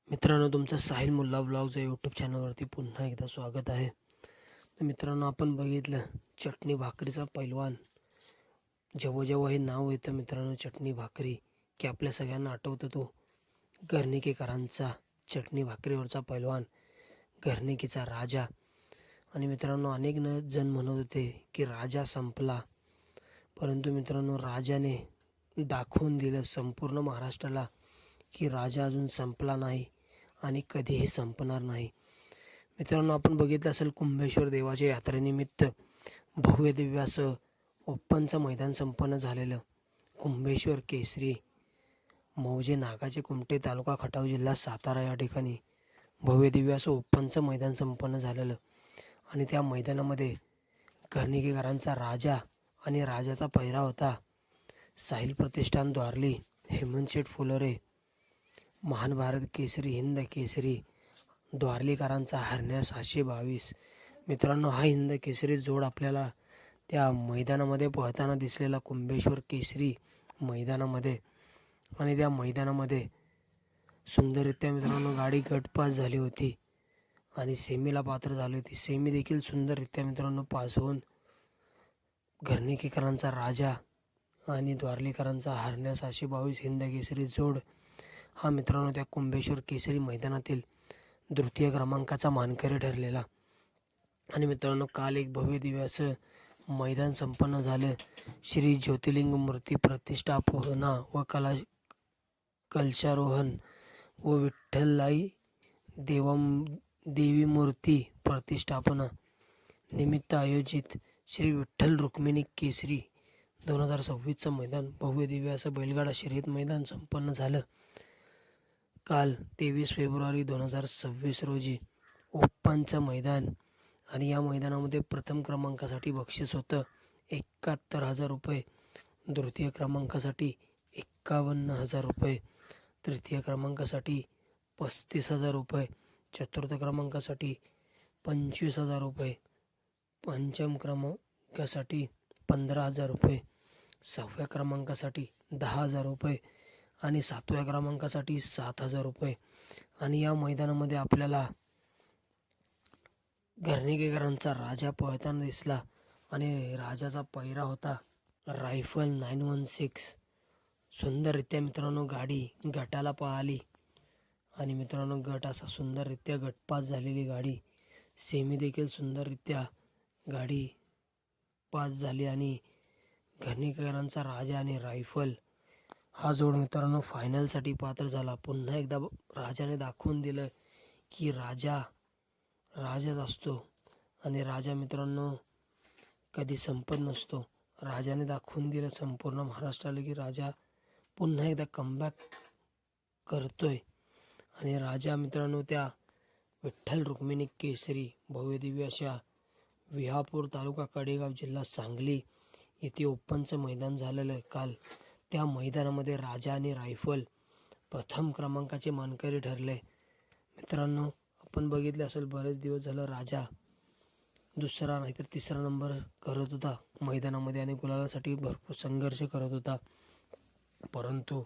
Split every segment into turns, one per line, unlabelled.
मित्रांनो, तुमचं साहिल मुल्ला ब्लॉग्स या यूट्यूब चॅनलवरती पुन्हा एकदा स्वागत आहे. तर मित्रांनो, आपण बघितलं चटणी भाकरीचा पैलवान. जेव्हा जेव्हा हे नाव येतं मित्रांनो, चटणी भाकरी, की आपल्या सगळ्यांना आठवतं तो घरणिकेकरांचा चटणी भाकरीवरचा पैलवान, घरणिकीचा राजा. आणि मित्रांनो, अनेक जण म्हणत होते की राजा संपला, परंतु मित्रांनो, राजाने दाखवून दिलं संपूर्ण महाराष्ट्राला की राजा अजून संपला नाही आणि कधीही संपणार नाही. मित्रांनो, आपण बघितलं असेल कुंभेश्वर देवाच्या यात्रेनिमित्त भव्य दिव्य असं ओपनचं मैदान संपन्न झालेलं. कुंभेश्वर केसरी मौजे नागाचे कुमटे, तालुका खटाव, जिल्हा सातारा या ठिकाणी भव्य दिव्य असं ओपनचं मैदान संपन्न झालेलं. आणि त्या मैदानामध्ये घरणिकेकरांचा राजा आणि राजाचा पहिरा होता साहिल प्रतिष्ठान द्वारली, हेमंत शेठ फुलोरे, महान भारत केसरी, हिंद केसरी द्वारलीकरांचा हरण्या 722. मित्रांनो, हा हिंद केसरी जोड आपल्याला त्या मैदानामध्ये पळताना दिसलेला कुंभेश्वर केसरी मैदानामध्ये. आणि त्या मैदानामध्ये सुंदररित्या मित्रांनो गाडी गटपास झाली होती आणि सेमीला पात्र झाली होती. सेमी देखील सुंदररित्या मित्रांनो पास होऊन घरणिकेकरांचा राजा आणि द्वारलीकरांचा हरण्या 722 हिंद केसरी जोड हा मित्रांनो त्या कुंभेश्वर केसरी मैदानातील तृतीय क्रमांकाचा मानकरी ठरलेला. आणि मित्रांनो, काल एक भव्य दिव्य असं मैदान संपन्न झालं. श्री ज्योतिर्लिंग मूर्ती प्रतिष्ठापना व कलशारोहण व विठ्ठलाई देवी मूर्ती प्रतिष्ठापना निमित्त आयोजित श्री विठ्ठल रुक्मिणी केसरी 2026चं मैदान, भव्य दिव्य असं बैलगाडा शर्यत मैदान संपन्न झालं काल 23 फेब्रुवारी 2026 रोजी. ओपनचं मैदान. आणि या मैदानामध्ये प्रथम क्रमांकासाठी बक्षीस होतं 71,000 रुपये, द्वितीय क्रमांकासाठी 51,000 रुपये, तृतीय क्रमांकासाठी 35,000 रुपये, चतुर्थ क्रमांकासाठी 25,000 रुपये, पंचम क्रमांकासाठी 15,000 रुपये, सहाव्या क्रमांकासाठी 10,000 रुपये आणि सातव्या क्रमांकासाठी 7,000 रुपये. आणि या मैदानामध्ये आपल्याला घरणिकेकरांचा राजा पळताना दिसला आणि राजाचा पहिरा होता रायफल 916. सुंदररित्या मित्रांनो गाडी गटाला पळाली आणि मित्रांनो गट असा सुंदररित्या गटपास झालेली गाडी. सेमी देखील सुंदररित्या गाडी पास झाली आणि घरणिकेकरांचा राजा आणि रायफल हा जोड मित्रांनो फायनलसाठी पात्र झाला. पुन्हा एकदा राजाने दाखवून दिलं की राजाच असतो आणि राजा मित्रांनो कधी संपत नसतो. राजाने दाखवून दिलं संपूर्ण महाराष्ट्राला की राजा पुन्हा एकदा कमबॅक करतोय. आणि राजा मित्रांनो त्या विठ्ठल रुक्मिणी केसरी भव्य दिव्य अशा विहापूर, तालुका कडेगाव, जिल्हा सांगली येथे ओपनचं मैदान झालेलं काल. त्या मैदानामध्ये राजा आणि रायफल प्रथम क्रमांकाचे मानकरी ठरले. मित्रांनो, आपण बघितले असेल बरेच दिवस झालं राजा दुसरा नाहीतर तिसरा नंबर करत होता मैदानामध्ये आणि गुलालासाठी भरपूर संघर्ष करत होता. परंतु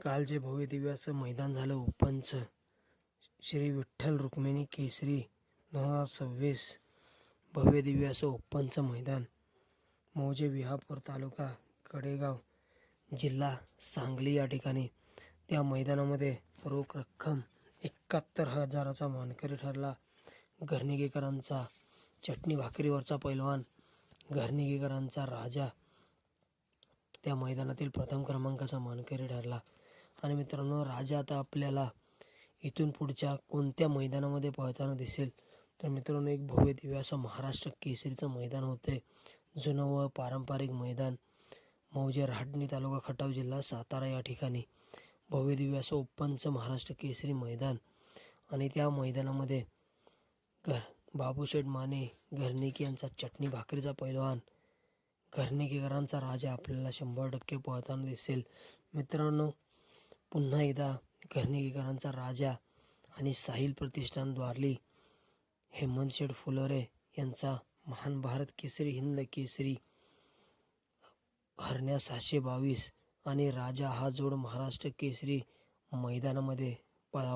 काल जे भव्य दिव्य असं मैदान झालं ओपनचं, श्री विठ्ठल रुक्मिणी केसरी 2026 भव्य दिव्य असं ओपनचं मैदान, मौजे विहापूर, तालुका कडेगाव, जिल्हा सांगली या ठिकाणी. त्या मैदानामध्ये रोख रक्कम 71,000चा मानकरी ठरला घरणिकेकरांचा चटणी भाकरीवरचा पैलवान, घरणिकेकरांचा राजा त्या मैदानातील प्रथम क्रमांकाचा मानकरी ठरला. आणि मित्रांनो, राजा आता आपल्याला इथून पुढच्या कोणत्या मैदानामध्ये पळताना दिसेल तर मित्रांनो एक भव्य दिव्य असं महाराष्ट्र केसरीचं मैदान होते. जुनं व पारंपरिक मैदान, मौजे रहाटणी, तालुका खटाव, जिल्हा सातारा या ठिकाणी भव्य दिव्य असं ओपनचं महाराष्ट्र केसरी मैदान. आणि त्या मैदानामध्ये बाबूशेठ माने घरणिके यांचा चटणी भाकरीचा पैलवान, घरणिकेकरांचा राजा आपल्याला 100% पळताना दिसेल. मित्रांनो, पुन्हा एकदा घरणिकेकरांचा राजा आणि साहिल प्रतिष्ठान द्वारली, हेमंत शेठ फुलोरे यांचा महान भारत केसरी, हिंद केसरी, हरण्या 722 आणि राजा हा जोड महाराष्ट्र केसरी मैदानामध्ये पळावा.